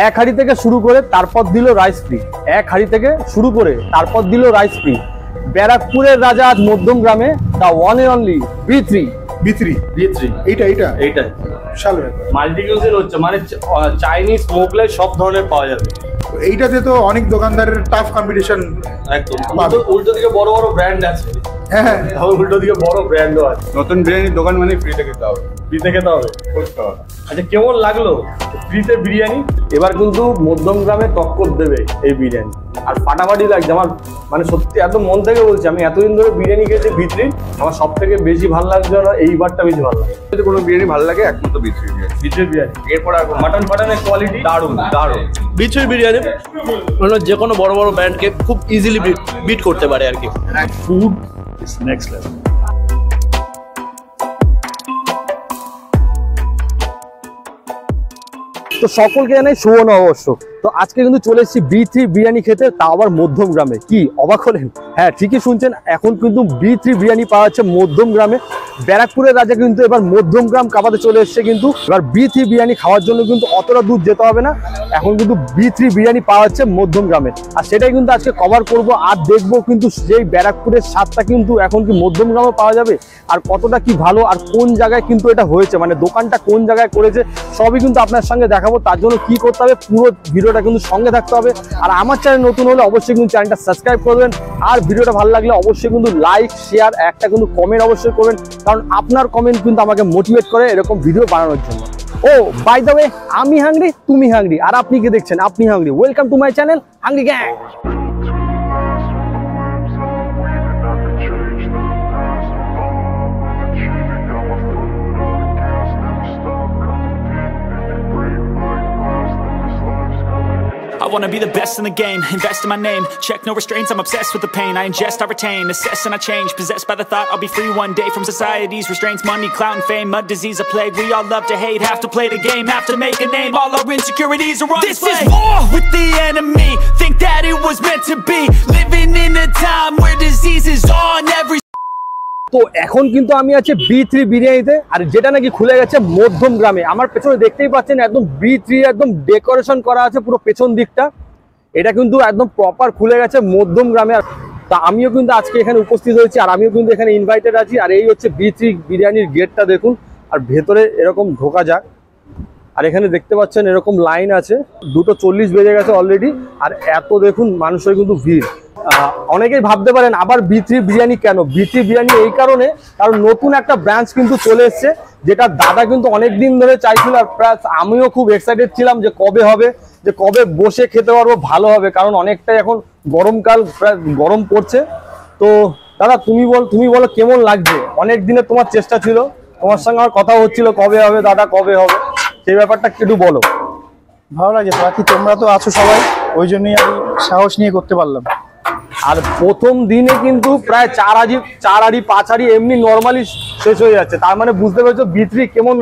এক হাঁড়ি থেকে শুরু করে তারপর দিল রাইস ফ্রি। এক হাঁড়ি থেকে শুরু করে তারপর দিল রাইস ফ্রি। ব্যারাকপুরের রাজা আজ মধ্যম গ্রামে, the one and only B3। এইটা বিশাল মাল্টি কিউজিন হচ্ছে, মানে চাইনিজ স্মোকলেস সব ধরনের পাওয়া যাবে। এইটাতে তো অনেক দোকানদারের টাফ কম্পিটিশন। একদম উল্টো দিকে বড় বড় ব্র্যান্ড আছে। হ্যাঁ, উল্টো দিকে বড় ব্র্যান্ডও আছে। নতুন বিরিয়ানির দোকান মানে ফ্রিতে খেতে হবে। আচ্ছা, কেমন লাগলো ফ্রিতে বিরিয়ানি? এবার কিন্তু মধ্যম গ্রামে টক্কর দেবে এই বিরিয়ানি, আর ফাটাফাটি লাগছে আমার। মানে সত্যি এত মন থেকে বলছি, আমি এতদিন ধরে বিরিয়ানি খেয়েছি B3, আমার সব থেকে বেশি ভালো লাগছে না এইবারটা বেশি ভালো লাগে। যদি কোনো বিরিয়ানি ভালো লাগে একমাত্র B3 বিরিয়ানি। এরপর আর মাটন ফাটনের কোয়ালিটি দারুণ। B3 বিরিয়ানি যে কোনো বড় বড় ব্র্যান্ডকে খুব ইজিলি বিট করতে পারে আর কি। Food is next level. তো সকলকে জানাই শুভ নববর্ষ। তো আজকে কিন্তু চলে এসেছি B3 বিরিয়ানি খেতে, তা আবার মধ্যম গ্রামে। কি অবাক হলেন? হ্যাঁ, ঠিকই শুনছেন, এখন কিন্তু B3 বিরিয়ানি পাওয়া যাচ্ছে মধ্যম গ্রামে। ব্যারাকপুরের রাজা কিন্তু এবার মধ্যম গ্রাম কাবাতে চলে এসছে। কিন্তু এবার B3 বিরিয়ানি খাওয়ার জন্য কিন্তু অতটা দূর যেতে হবে না, এখন কিন্তু B3 বিরিয়ানি পাওয়া যাচ্ছে মধ্যম গ্রামে। আর সেটাই কিন্তু আজকে কভার করব, আর দেখবো কিন্তু সেই ব্যারাকপুরের স্বাদটা কিন্তু এখন কি মধ্যম গ্রামে পাওয়া যাবে, আর কতটা কি ভালো, আর কোন জায়গায় কিন্তু এটা হয়েছে, মানে দোকানটা কোন জায়গায় করেছে, সবই কিন্তু আপনার সঙ্গে দেখাবো। তার জন্য কি করতে হবে, পুরো ভিডিওটা কিন্তু সঙ্গে থাকতে হবে। আর আমার চ্যানেল নতুন হলে অবশ্যই কিন্তু চ্যানেলটা সাবস্ক্রাইব করবেন, আর ভিডিওটা ভালো লাগলে অবশ্যই কিন্তু লাইক শেয়ার একটা কিন্তু কমেন্ট অবশ্যই করবেন, কারণ আপনার কমেন্ট কিন্তু আমাকে মোটিভেট করে এরকম ভিডিও বানানোর জন্য। ও বাই দ্য ওয়ে, আমি হাংরি, তুমি হাংরি, আর আপনি কি দেখছেন? আপনি hungry. Welcome to my channel hungry gang. I wanna be the best in the game, invest in my name, check no restraints, I'm obsessed with the pain, I ingest, I retain, assess and I change, possessed by the thought I'll be free one day from society's restraints, money, clout and fame, a disease, a plague, we all love to hate, have to play the game, have to make a name, all our insecurities are on display. This is war with the enemy, think that it was meant to be, living in a time where disease is on every। তো এখন কিন্তু আমি আছি B3 বিরিয়ানিতে, আর যেটা নাকি খুলে গেছে মধ্যম গ্রামে। আমার পেছনে দেখতেই পাচ্ছেন একদম B3 একদম ডেকোরেশন করা আছে পুরো পেছন দিকটা, এটা কিন্তু একদম প্রপার খুলে গেছে মধ্যম গ্রামে। তা আমিও কিন্তু আজকে এখানে উপস্থিত হয়েছি, আর আমিও কিন্তু এখানে ইনভাইটেড আছি। আর এই হচ্ছে B3 বিরিয়ানির গেটটা দেখুন, আর ভেতরে এরকম ঢোকা যাক। আর এখানে দেখতে পাচ্ছেন এরকম লাইন আছে, 2:40 বেজে গেছে অলরেডি, আর এত দেখুন মানুষের কিন্তু ভিড়। অনেকেই ভাবতে পারেন আবার B3 বিরিয়ানি কেন? B3 বিরিয়ানি এই কারণে, কারণ নতুন একটা ব্রাঞ্চ কিন্তু চলে এসছে, যেটা দাদা কিন্তু অনেক দিন ধরে চাইছিল, আর প্লাস আমিও খুব এক্সাইটেড ছিলাম যে কবে হবে, যে কবে বসে খেতে পারবো, ভালো হবে। কারণ অনেকটাই এখন গরমকাল, প্রায় গরম পড়ছে। তো দাদা তুমি বলো কেমন লাগছে? অনেক দিনে তোমার চেষ্টা ছিল, তোমার সঙ্গে আমার কথা হচ্ছিল কবে হবে দাদা, কবে হবে, সেই ব্যাপারটা একটু বলো। ভালো লাগে বাকি তোমরা তো আছো সবাই, ওই জন্যই আমি সাহস নিয়ে করতে পারলাম। আর প্রথম দিনে কিন্তু প্রায় 4 হাঁড়ি 5 হাঁড়ি এমনি নর্মালি শেষ হয়ে যাচ্ছে, তার মানে বুঝতে পারছো B3 কেমন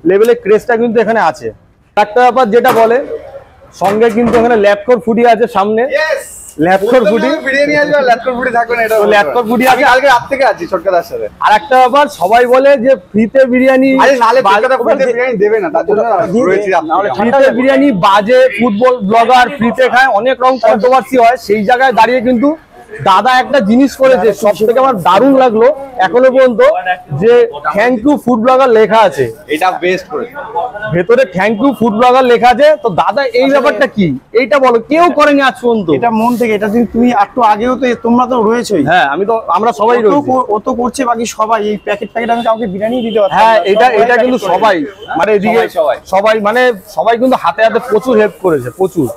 লেভেলের ক্রেজটা কিন্তু এখানে আছে। একটা ব্যাপার যেটা বলে, সঙ্গে কিন্তু এখানে ল্যাপকর ফুডি আছে সামনে। ল্যাপকর ফুডি বিরিয়ানি আসবে, ল্যাপকর ফুডি থাকবে না, এটা ল্যাপকর ফুডি আছে। কালকে রাত থেকে আছি ছোটকাদার সাথে। আর একটা ব্যাপার, সবাই বলে যে ফ্রিতে বিরিয়ানি, আরে নালে ছোটকাদা ফ্রিতে বিরিয়ানি দেবে না, তার জন্য রয়েছে ফ্রিতে বিরিয়ানি বাজে, ফুটবল ব্লগার ফ্রিতে খায়, অনেক রকম কন্ট্রোভার্সি হয়। সেই জায়গায় দাঁড়িয়ে কিন্তু দাদা একটা জিনিস করেছে, সব থেকে আমার দারুণ লাগলো এখনো পর্যন্ত, যে থ্যাংক ইউ ফুড ব্লগার লেখা আছে। এটা বেস্ট করেছে, ভেতরে থ্যাংক ইউ ফুড ব্লগার লেখা আছে। তো দাদা এই ব্যাপারটা কি, এইটা বলো, কেউ করেনি আজ পর্যন্ত। এটা মন থেকে, এটা তুমি একটু আগেও তো তোমরা তো রয়েছেই। হ্যাঁ, আমরা সবাই রয়েছি, ও তো করছে, বাকি সবাই এই প্যাকেট আমি কাউকে বিরিয়ানি দিতে পারতাম। হ্যাঁ, এটা কিন্তু সবাই, মানে এদিকে সবাই, মানে সবাই কিন্তু হাতে হাতে প্রচুর হেল্প করেছে, প্রচুর।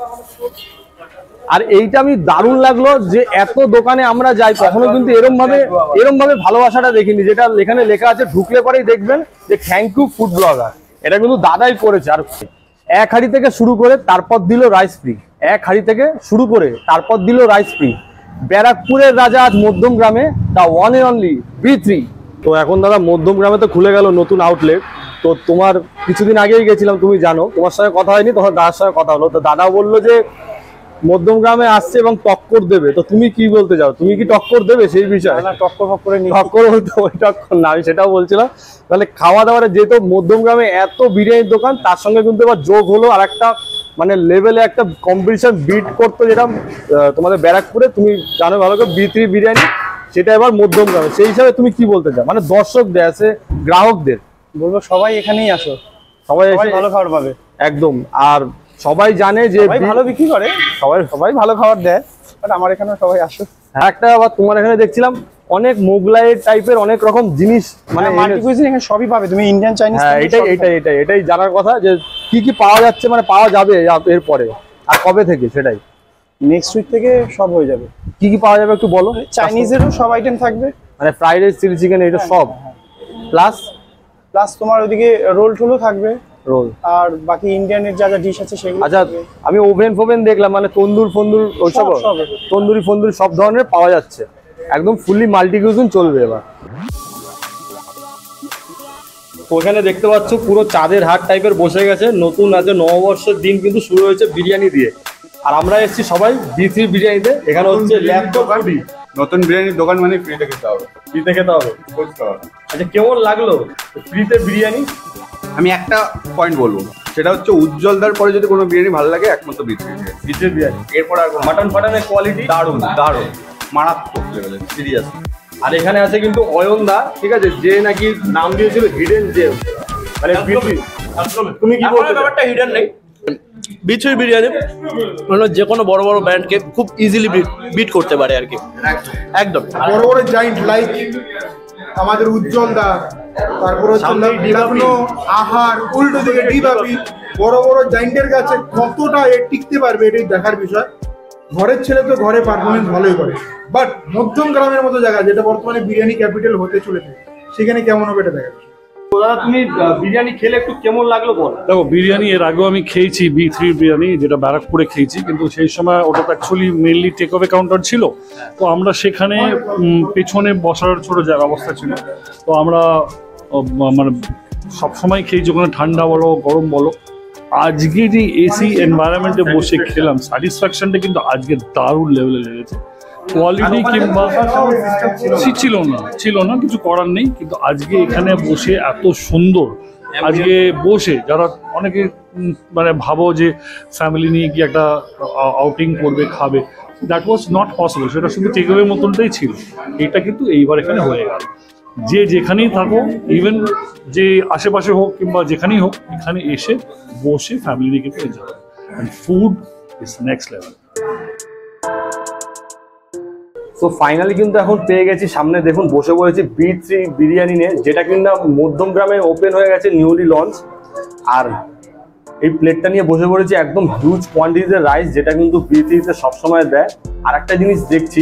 আর এইটা আমি দারুণ লাগলো যে এত দোকানে আমরা যাই, কখনো কিন্তু এরম ভাবে ভালোবাসাটা দেখিনি, যেটা এখানে লেখা আছে। ঢুকলে পরেই দেখবেন যে থ্যাংক ইউ ফুড ব্লগার, এটা কিন্তু দাদাই করেছে। আর এক হাঁড়ি থেকে শুরু করে তারপর দিল রাইস ফ্রি। এক হাঁড়ি থেকে শুরু করে তারপর দিল রাইস ফ্রি। ব্যারাকপুরের রাজা আজ মধ্যম গ্রামে, the one and only B3। তো এখন দাদা মধ্যম গ্রামে তো খুলে গেল নতুন আউটলেট। তো তোমার কিছুদিন আগেই গেছিলাম, তুমি জানো, তোমার সঙ্গে কথা হয়নি, তখন দাদার সঙ্গে কথা হলো। তো দাদা বললো যে মধ্যমগ্রামে আসছে এবং টক্কর দেবে, তো তুমি কি বলতে চাও? তুমি কি টক্কর দেবে সেই বিষয়ে? না, টক্কর বলতে ওই টক্কর না, আমি সেটাও বলছিলাম। তাহলে খাওয়া দাওয়ার যেহেতু মধ্যমগ্রামে এত বিরিয়ানির দোকান, তার সঙ্গে কিন্তু এবার যোগ হলো আর একটা মানে লেভেলে একটা কম্পিটিশন বিট করতো, যেটা তোমাদের ব্যারাকপুরে তুমি জানো ভালো করে B3 বিরিয়ানি, সেটা এবার মধ্যমগ্রামে। সেই হিসাবে তুমি কি বলতে চাও, মানে দর্শকদের আছে, গ্রাহকদের? বলবো সবাই এখানেই আসো, সবাই ভালো খাবার পাবে একদম। আর সবাই জানে যে ভালো বিক্রি করে, সবাই ভালো খাবার দেয়, বাট আমার এখানে সবাই আসো। হ্যাঁ, একটা আবার তোমার এখানে দেখছিলাম অনেক মোগলাই টাইপের অনেক রকম জিনিস, মানে মাল্টি কুইজিন এখানে সবই পাবে তুমি, ইন্ডিয়ান চাইনিজ। হ্যাঁ, এটাই জানার কথা যে কি কি পাওয়া যাচ্ছে, মানে পাওয়া যাবে এরপরে, আর কবে থেকে সেটাই। নেক্সট উইক থেকে সব হয়ে যাবে। কি কি পাওয়া যাবে একটু বলো। চাইনিজেরও সব আইটেম থাকবে, মানে ফ্রাইড রাইস, চিলি চিকেন, এটা সব প্লাস তোমার ওইদিকে রোল টোলও থাকবে, রোল, আর বাকি ইন্ডিয়ানের যা যা ডিশ আছে সেগুলো। আচ্ছা, আমি ওভেন দেখলাম, মানে তন্দুর ফন্দুর ওইসব, তন্দুরি ফন্দুরি সব ধরনের পাওয়া যাচ্ছে, একদম ফুললি মাল্টি কিউজিন চলবে এবার। ওখানে দেখতে পাচ্ছ পুরো চাঁদের হাট টাইপের বসে গেছে, নতুন আছে, নববর্ষের দিন কিন্তু শুরু হয়েছে বিরিয়ানি দিয়ে। আর আমরা এসেছি সবাই B3 বিরিয়ানিতে। এখানে হচ্ছে ল্যাপটপ, নতুন বিরিয়ানির দোকান মানে ফ্রিতে খেতে হবে, ফ্রিতে খেতে হবে। আচ্ছা, কেমন লাগলো ফ্রিতে বিরিয়ানি? আমি একটা পয়েন্ট বলবো, সেটা হচ্ছে উজ্জ্বলদার পরে যদি কোনো বিরিয়ানি ভালো লাগে একমাত্র B3 বিরিয়ানি। এরপর আর মাটন ফাটনের কোয়ালিটি দারুণ মারাত্মক লেভেলের, সিরিয়াস। আর এখানে আছে কিন্তু অয়নদা, ঠিক আছে, যে নাকি নাম দিয়েছিল হিডেন জেম, মানে তুমি কি বলছো? ব্যাপারটা হিডেন নেই, B3 বিরিয়ানি মানে যে কোনো বড় বড় ব্র্যান্ডকে খুব ইজিলি বিট করতে পারে আর কি, একদম। বড় বড় জায়েন্ট লাইক আমাদের উজ্জ্বলদা, তারপর হচ্ছে লখনৌ, আহার, উল্টো দিকে ডিবাপি, বড় বড় জায়েন্টের কাছে কতটা টিকতে পারবে এটাই দেখার বিষয়। ঘরের ছেলে তো ঘরে পারফরমেন্স ভালোই করে, বাট মধ্যম গ্রামের মতো জায়গা যেটা বর্তমানে বিরিয়ানি ক্যাপিটাল হতে চলেছে, সেখানে কেমন হবে এটা দেখা। দাদা, তুমি বিরিয়ানি খেলে একটু কেমন লাগলো বল। দেখো, বিরিয়ানি এর আগেও আমি খেয়েছি, B3 বিরিয়ানি, যেটা ব্যারাকপুরে খেয়েছি, কিন্তু সেই সময় ওটা তো actually mainly take away counter ছিল। তো আমরা সেখানে পেছনে বসার ছোট জায়গা ব্যবস্থা ছিল, তো আমরা মানে সবসময় খেয়েছি, ওখানে ঠান্ডা বলো গরম বলো। আজকে যে এসি এনভায়রনমেন্টে বসে খেলাম, স্যাটিসফ্যাকশনটা কিন্তু আজকে দারুণ লেভেলে লেগেছে। কোয়ালিটি কিংবা ছিল না, কিছু করার নেই, কিন্তু আজকে এখানে বসে এত সুন্দর, আজকে বসে যারা অনেকে মানে ভাবো যে ফ্যামিলি নিয়ে কি একটা আউটিং করবে, খাবে, দ্যাট ওয়াজ নট পসিবল, সেটা শুধু টেক অ্যাওয়ে মতনটাই ছিল। এটা কিন্তু এইবার এখানে হয়ে গেল, যে যেখানেই থাকো, ইভেন যে আশেপাশে হোক কিংবা যেখানেই হোক, এখানে এসে বসে ফ্যামিলি নিয়ে কিন্তু enjoy, and food is next level. তো ফাইনালি কিন্তু এখন পেয়ে গেছি, সামনে দেখুন বসে পড়েছি B3 বিরিয়ানি নিয়ে, যেটা কিন্তু মধ্যমগ্রামে ওপেন হয়ে গেছে, নিউলি লঞ্চ। আর এই প্লেটটা নিয়ে বসে পড়েছি, একদম হিউজ কোয়ান্টিটিতে রাইস, যেটা কিন্তু B3-তে সবসময় দেয়। আর একটা জিনিস দেখছি,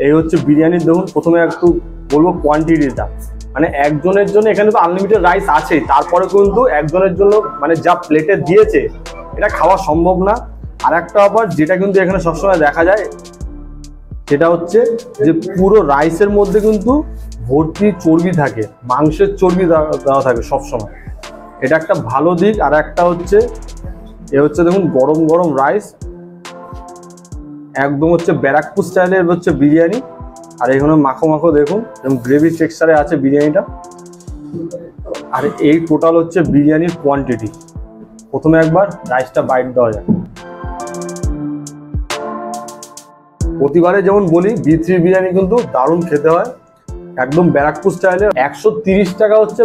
এই হচ্ছে বিরিয়ানির, দেখুন প্রথমে একটু বলবো কোয়ান্টিটিটা, মানে একজনের জন্য এখানে তো আনলিমিটেড রাইস আছেই, তারপরে কিন্তু একজনের জন্য মানে যা প্লেটে দিয়েছে এটা খাওয়া সম্ভব না। আর একটা ব্যাপার যেটা কিন্তু এখানে সবসময় দেখা যায়, সেটা হচ্ছে যে পুরো রাইসের মধ্যে কিন্তু ভর্তি চর্বি থাকে, মাংসের চর্বি দেওয়া থাকে সবসময়, এটা একটা ভালো দিক। আর একটা হচ্ছে দেখুন গরম গরম রাইস, একদম হচ্ছে ব্যারাকপুর স্টাইলের হচ্ছে বিরিয়ানি। আর এখানে মাখো মাখো দেখুন, এবং গ্রেভি টেক্সচারে আছে বিরিয়ানিটা। আর এই টোটাল হচ্ছে বিরিয়ানির কোয়ান্টিটি। প্রথমে একবার রাইসটা বাইট দেওয়া যায়। প্রতিবারে যেমন বলি, B3 বিরিয়ানি কিন্তু দারুণ খেতে হয়, একদম ব্যারাকপুর স্টাইলে। 130 টাকা হচ্ছে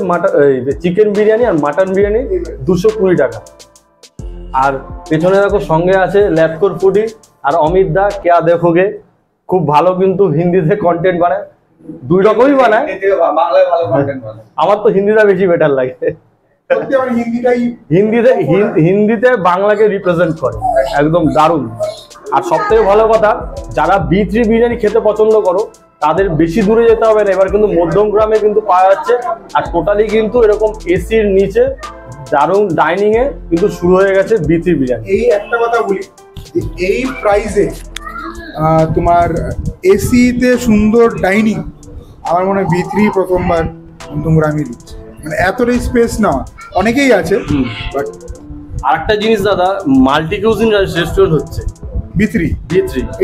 চিকেন বিরিয়ানি, আর মাটন বিরিয়ানি 220 টাকা। আর পেছনে দেখো সঙ্গে আছে ল্যাপকোর ফুডি আর অমিত দা, কেয়া দেখোগে, খুব ভালো কিন্তু হিন্দিতে কন্টেন্ট বানায়, দুই রকমই বানায়, আমার তো হিন্দিটা বেশি বেটার লাগে। হিন্দিতে বাংলাকে রিপ্রেজেন্ট করে, একদম দারুণ। আর সব থেকে ভালো কথা, যারা B3 বিরিয়ানি খেতে পছন্দ করো, তাদের বেশি দূরে যেতে হবে না, এবার কিন্তু মধ্যমগ্রামে কিন্তু পাওয়া যাচ্ছে। আর টোটালি কিন্তু এরকম এসির নিচে দারুণ ডাইনিং এ কিন্তু শুরু হয়ে গেছে B3 বিরিয়ানি। এই একটা কথা বলি, এই প্রাইসে তোমার এসিতে সুন্দর ডাইনিং, আমার মনে হয় B3 প্রথমবার মধ্যমগ্রামে দিচ্ছে, মানে এতটাই স্পেস না, অনেকেই আছে বাট। আর একটা জিনিস দাদা, মাল্টি কিউজিন রেস্টুরেন্ট হচ্ছে, B3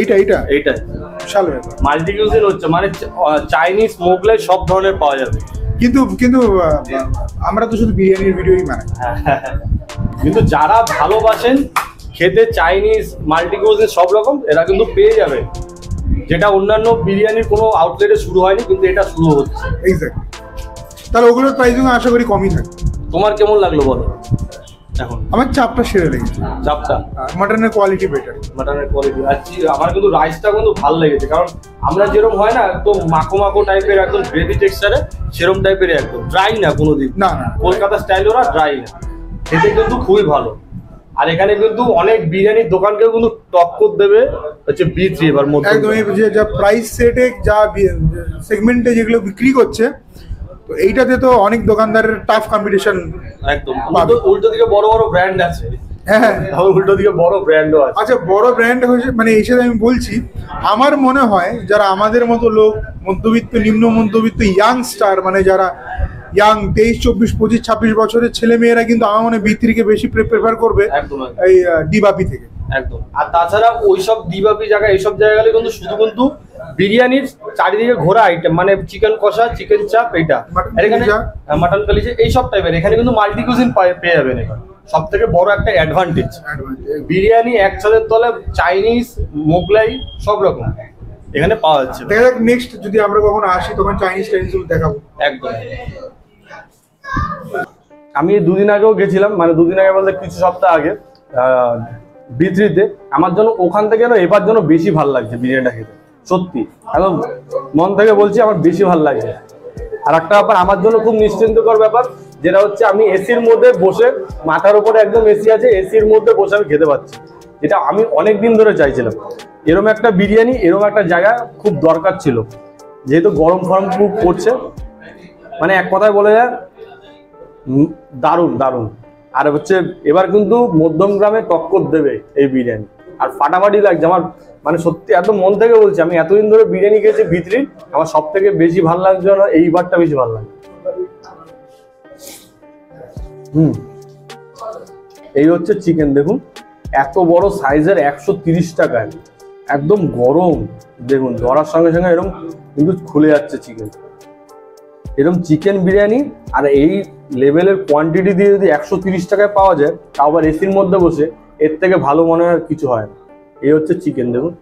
এইটা এইটাই বিশাল ব্যাপার। মাল্টি কিউজিন হচ্ছে মানে চাইনিজ মোগলাই সব ধরনের পাওয়া যাবে। কিন্তু আমরা তো শুধু বিরিয়ানির ভিডিওই বানাই। কিন্তু যারা ভালোবাসেন খেতে চাইনিজ মাল্টি কিউজিন সব রকম এরা কিন্তু পেয়ে যাবে, যেটা অন্যান্য বিরিয়ানির কোনো আউটলেটে শুরু হয়নি কিন্তু এটা শুরু হচ্ছে। এক্স্যাক্টলি। তাহলে ওগুলোর প্রাইসিং আশা করি কমই থাকে। তোমার কেমন লাগলো বলো এখন? আমার চাপটা সেরে লেগেছে, চাপটা মাটনের কোয়ালিটি বেটার। মাটনের কোয়ালিটি আমার কিন্তু রাইসটা কিন্তু ভালো লেগেছে, কারণ আমরা যেরকম হয় না একদম মাখো মাখো টাইপের একদম গ্রেভি টেক্সচারে সেরকম টাইপের একদম ড্রাই না কোনো দিক না, কলকাতা স্টাইল ওরা ড্রাই না, খেতে কিন্তু খুবই ভালো। আর এখানে কিন্তু অনেক বিরিয়ানির দোকানকেও কিন্তু টক্কর দেবে হচ্ছে B3 এবার মধ্যে একদম। যে যা প্রাইস সেটে যা সেগমেন্টে যেগুলো বিক্রি করছে, তো এইটাতে তো অনেক দোকানদারের টাফ কম্পিটিশন। একদম উল্টো দিকে বড় বড় ব্র্যান্ড আছে। হ্যাঁ, উল্টো দিকে বড় ব্র্যান্ডও আছে। আচ্ছা, বড় ব্র্যান্ড হয়েছে মানে এই সাথে আমি বলছি, আমার মনে হয় যারা আমাদের মতো লোক, মধ্যবিত্ত নিম্ন মধ্যবিত্ত ইয়াংস্টার, মানে যারা ইয়াং 23, 24, 25, 26 বছরের ছেলে মেয়েরা কিন্তু আমার মনে হয় B3 কে বেশি প্রেফার করবে এই ডিবাপি থেকে। একদম। আর তাছাড়া ওইসব ডিবাপি জায়গা এইসব জায়গায় কিন্তু শুধু কিন্তু বিরিয়ানির চারিদিকে ঘোরা আইটেম, মানে চিকেন কষা, চিকেন চাপ, এইটা এখানে মাটন কালিজা এইসব টাইপের, এখানে কিন্তু মাল্টি কুজিন পেয়ে যাবেন। এখানে সব থেকে বড় একটা অ্যাডভান্টেজ বিরিয়ানি একসাথে তলে চাইনিজ মোগলাই সব রকম এখানে পাওয়া যাচ্ছে। দেখা যাক নেক্সট যদি আমরা কখনো আসি তখন চাইনিজ টাইনিজ দেখাবো। একদম। আমি দুদিন আগেও গেছিলাম, মানে দুদিন আগে বলতে কিছু সপ্তাহ আগে B3-তে। আমার জন্য ওখান থেকে না এবার জন্য বেশি ভালো লাগছে বিরিয়ানিটা খেতে, সত্যি একদম মন থেকে বলছি আমার বেশি ভালো লাগছে। আর একটা ব্যাপার আমার জন্য খুব নিশ্চিন্তকর ব্যাপার, যেটা হচ্ছে আমি এসির মধ্যে বসে, মাথার উপরে একদম এসি আছে, এসির মধ্যে বসে আমি খেতে পাচ্ছি, যেটা আমি অনেক দিন ধরে চাইছিলাম। এরকম একটা বিরিয়ানি, এরকম একটা জায়গা খুব দরকার ছিল, যেহেতু গরম ফরম খুব পড়ছে। মানে এক কথায় বলে যায় দারুণ দারুণ। আর হচ্ছে এবার কিন্তু মধ্যমগ্রামে টক্কর দেবে এই বিরিয়ানি, আর ফাটাফাটি লাগছে আমার, মানে সত্যি একদম মন থেকে বলছি। আমি এতদিন ধরে বিরিয়ানি খেয়েছি B3, আমার সব থেকে বেশি ভালো লাগছে না এইবারটা বেশি ভালো লাগে। এই হচ্ছে চিকেন, দেখুন এত বড় সাইজের 130 টাকায়, একদম গরম। দেখুন ধরার সঙ্গে সঙ্গে এরকম কিন্তু খুলে যাচ্ছে চিকেন। এরকম চিকেন বিরিয়ানি আর এই লেভেলের কোয়ান্টিটি দিয়ে যদি 130 টাকায় পাওয়া যায়, তাও আবার এসির মধ্যে বসে, এর থেকে ভালো মনে হয় আর কিছু হয় না। এই হচ্ছে চিকেন, দেখুন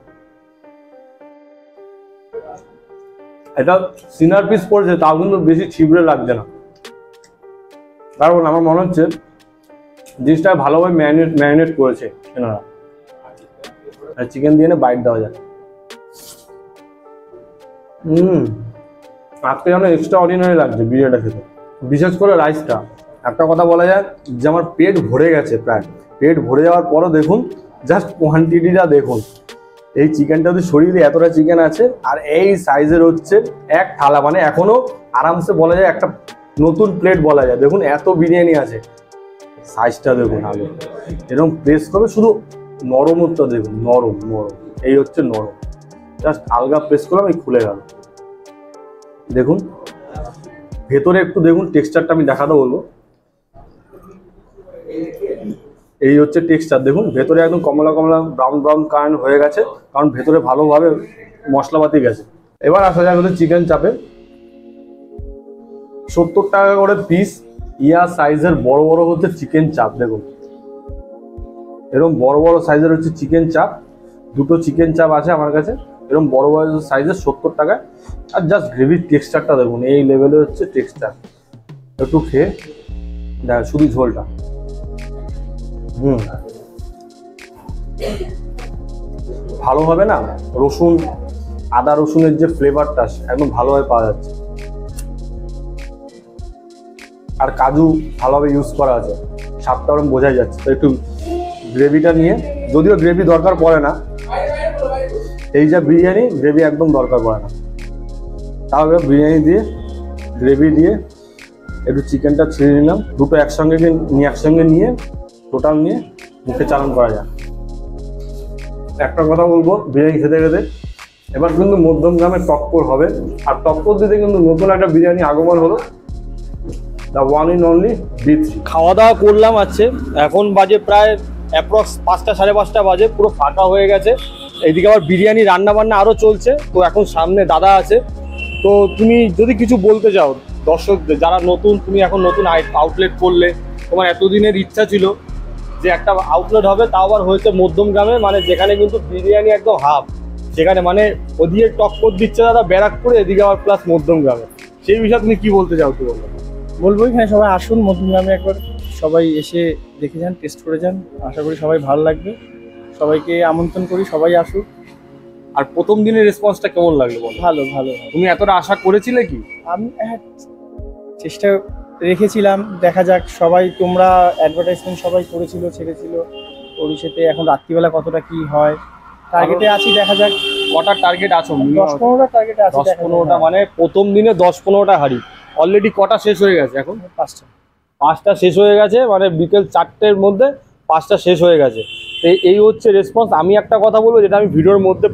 এটা সিনার পিস পড়ছে, তাও কিন্তু বেশি ছিবড়ে লাগছে না, কারণ আমার মনে হচ্ছে জিনিসটা ভালোভাবে ম্যারিনেট করেছে এনারা। আর চিকেন দিয়ে বাইট দেওয়া যায়। আজকে যেন এক্সট্রা অর্ডিনারি লাগছে বিরিয়ানিটা খেতে, বিশেষ করে রাইসটা। একটা কথা বলা যায় যে আমার পেট ভরে গেছে প্রায়। পেট ভরে যাওয়ার পরও দেখুন জাস্ট কোয়ান্টিটিটা দেখুন, এই চিকেনটা যদি শরীরে এতটা চিকেন আছে, আর এই সাইজের হচ্ছে এক থালা, মানে এখনো আরামসে বলা যায় একটা নতুন প্লেট বলা যায়। দেখুন এত বিরিয়ানি আছে, সাইজটা দেখুন আগে এরকম প্রেস করবে, শুধু নরমটা দেখুন, নরম নরম, এই হচ্ছে নরম, জাস্ট আলগা প্রেস করলাম এই খুলে গেল। দেখুন ভেতরে একটু দেখুন টেক্সচারটা আমি দেখাতে বলবো। এই হচ্ছে টেক্সচার, দেখুন ভেতরে একদম কমলা কমলা ব্রাউন ব্রাউন কালার হয়ে গেছে, কারণ ভেতরে ভালোভাবে মশলাপাতি গেছে। এবার আসা যায় হচ্ছে চিকেন চাপে, 70 টাকা করে পিস। ইয়া সাইজের বড় বড় হচ্ছে চিকেন চাপ, দেখুন এরকম বড় বড় সাইজের হচ্ছে চিকেন চাপ। দুটো চিকেন চাপ আছে আমার কাছে, এরকম বড় বড় সাইজের 70 টাকায়। আর জাস্ট গ্রেভির টেক্সচারটা দেখুন, এই লেভেলের হচ্ছে টেক্সচার। একটু খেয়ে দেখ শুধু ঝোলটা, ভালো হবে না, রসুন আদা রসুনের যে ফ্লেভারটা একদম ভালোভাবে পাওয়া যাচ্ছে, আর কাজু ভালোভাবে ইউজ করা আছে, স্বাদটা ওরকম বোঝাই যাচ্ছে। তো একটু গ্রেভিটা নিয়ে, যদিও গ্রেভি দরকার পড়ে না, এই যা বিরিয়ানি গ্রেভি একদম দরকার পড়ে না, তাহলে বিরিয়ানি দিয়ে গ্রেভি দিয়ে একটু চিকেনটা ছিঁড়ে নিলাম, দুটো একসঙ্গে নিয়ে টোটাল নিয়ে মুখে চালান করা যায়। একটা কথা বলবো, বিরিয়ানি খেতে খেতে এবার কিন্তু মধ্যমগ্রামে টক্কর হবে, আর টক্কর দিতে কিন্তু নতুন একটা বিরিয়ানি আগমন হলো, the one in only B3। খাওয়া দাওয়া করলাম আছে, এখন বাজে প্রায় অ্যাপ্রক্স 5টা 5:30 বাজে, পুরো ফাঁকা হয়ে গেছে। এইদিকে আবার বিরিয়ানি রান্না বান্না আরও চলছে। তো এখন সামনে দাদা আছে, তো তুমি যদি কিছু বলতে চাও দর্শকদের যারা নতুন, তুমি এখন নতুন আউটলেট করলে, তোমার এতদিনের ইচ্ছা ছিল যে একটা আউটলেট হবে, তাও আবার হয়েছে মধ্যমগ্রামে, মানে যেখানে কিন্তু বিরিয়ানি একদম হাব, সেখানে মানে ওদিকে টক্কর দিচ্ছে দাদা ব্যারাকপুরে, এদিকে আবার প্লাস মধ্যমগ্রামে, সেই বিষয়ে তুমি কি বলতে চাও একটু বলো। বলবো এখানে সবাই আসুন মধ্যমগ্রামে, একবার সবাই এসে দেখে যান, টেস্ট করে যান, আশা করি সবাই ভালো লাগবে। সবাইকে আমন্ত্রণ করি, সবাই আসুক। আর প্রথম দিনের রেসপন্সটা কেমন লাগলো বলো? ভালো ভালো। তুমি এতটা আশা করেছিলে কি? আমি চেষ্টা রেখেছিলাম, দেখা যাক। সবাই তোমরা অ্যাডভার্টাইজমেন্ট সবাই করেছিল, ছেড়েছিল, ওড়িশাতে এখন রাত্রিবেলা কতটা কি হয়, টার্গেটে আছি, দেখা যাক। কটার টার্গেট আছো? 10-15টা টার্গেটে আছে। 10-15টা, মানে প্রথম দিনে 10-15টা হাড়ি। অলরেডি কটা শেষ হয়ে গেছে? এখন 5টা শেষ হয়ে গেছে, মানে বিকেল 4টের মধ্যে 5টা শেষ হয়ে গেছে। এই হচ্ছে রেসপন্স। আমি একটা কথা বলবো, যেটা আমি ভিডিওর মধ্যে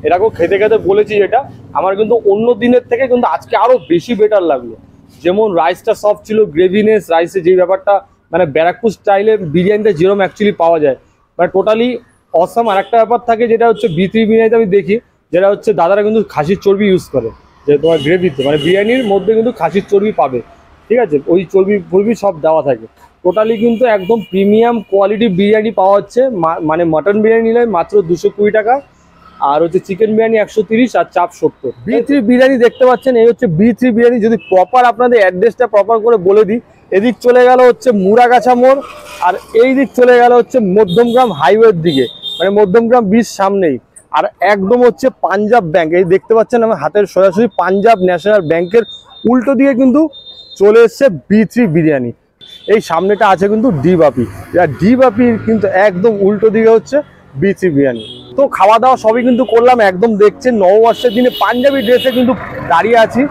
এটাকেও খেতে খেতে বলেছি, যেটা আমার কিন্তু অন্য দিনের থেকে কিন্তু আজকে আরও বেশি বেটার লাগলো। যেমন রাইসটা সফট ছিল, গ্রেভিনেস রাইসে যে ব্যাপারটা, মানে ব্যারাকপুর স্টাইলের বিরিয়ানিটা যেরকম অ্যাকচুয়ালি পাওয়া যায়, মানে টোটালি অসাম। আর একটা ব্যাপার থাকে যেটা হচ্ছে B3 বিরিয়ানিতে আমি দেখি, যেটা হচ্ছে দাদারা কিন্তু খাসির চর্বি ইউজ করে, যে তোমার গ্রেভিতে, মানে বিরিয়ানির মধ্যে কিন্তু খাসির চর্বি পাবে, ঠিক আছে, ওই চর্বি সব দেওয়া থাকে। টোটালি কিন্তু একদম প্রিমিয়াম কোয়ালিটি বিরিয়ানি পাওয়া হচ্ছে। মানে মটন বিরিয়ানি নিলে মাত্র 220 টাকা, আর হচ্ছে চিকেন বিরিয়ানি 130, আর চাপ 70। B3 বিরিয়ানি দেখতে পাচ্ছেন, এই হচ্ছে B3 বিরিয়ানি। যদি প্রপার আপনাদের অ্যাড্রেসটা প্রপার করে বলে দিই, এদিক চলে গেল হচ্ছে মুড়াগাছা মোড়, আর এই দিক চলে গেল হচ্ছে মধ্যমগ্রাম হাইওয়ের দিকে, মানে মধ্যমগ্রাম ব্রিজ সামনেই। আর একদম হচ্ছে পাঞ্জাব ব্যাংক, এই দেখতে পাচ্ছেন আমার হাতের সোজাসুজি পাঞ্জাব ন্যাশনাল ব্যাংকের উল্টো দিকে কিন্তু চলে এসছে B3 বিরিয়ানি। এই সামনেটা আছে কিন্তু ডি-বাপি, ডি-বাপির কিন্তু একদম উল্টো দিকে হচ্ছে B3 বিরিয়ানি। তো খাওয়া দাওয়া সবই কিন্তু করলাম, একদম দেখছেন নববর্ষের দিনে পাঞ্জাবি ড্রেসে কিন্তু দাঁড়িয়ে আছি।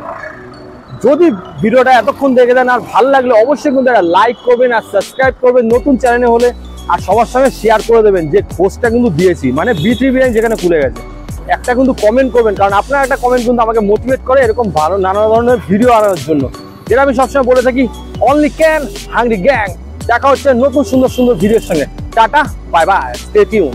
যদি ভিডিওটা এতক্ষণ দেখে দেন আর ভালো লাগলে অবশ্যই কিন্তু একটা লাইক করবেন আর সাবস্ক্রাইব করবেন নতুন চ্যানেলে হলে, আর সবার সঙ্গে শেয়ার করে দেবেন যে পোস্টটা কিন্তু দিয়েছি, মানে B3 বিরিয়ানি যেখানে খুলে গেছে। একটা কিন্তু কমেন্ট করবেন, কারণ আপনার একটা কমেন্ট কিন্তু আমাকে মোটিভেট করে এরকম ভালো নানা ধরনের ভিডিও আনার জন্য, যেটা আমি সবসময় বলে থাকি, অনলি ক্যান হাংরি গ্যাং। দেখা হচ্ছে নতুন সুন্দর সুন্দর ভিডিওর সঙ্গে। Tata, bye bye, stay tune.